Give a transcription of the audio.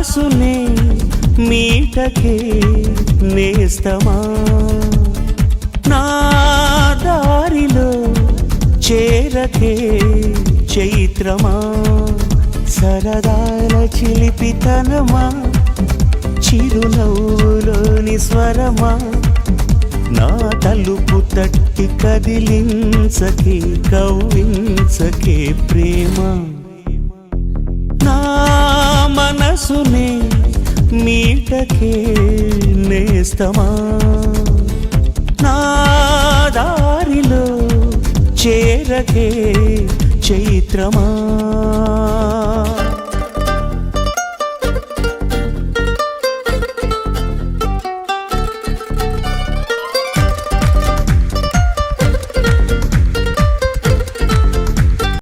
మనసునే మీటకే నేస్తమా నా దారిలో చేరకే చైత్రమా సరదాల చిలిపితనమా చిరునవ్వులోని స్వరమా నా తలుపు తట్టి కదిలించకే కవ్వించకే ప్రేమ నా మనసునే మీటకే నేస్తమా నా దారిలో చేరకే చైత్రమా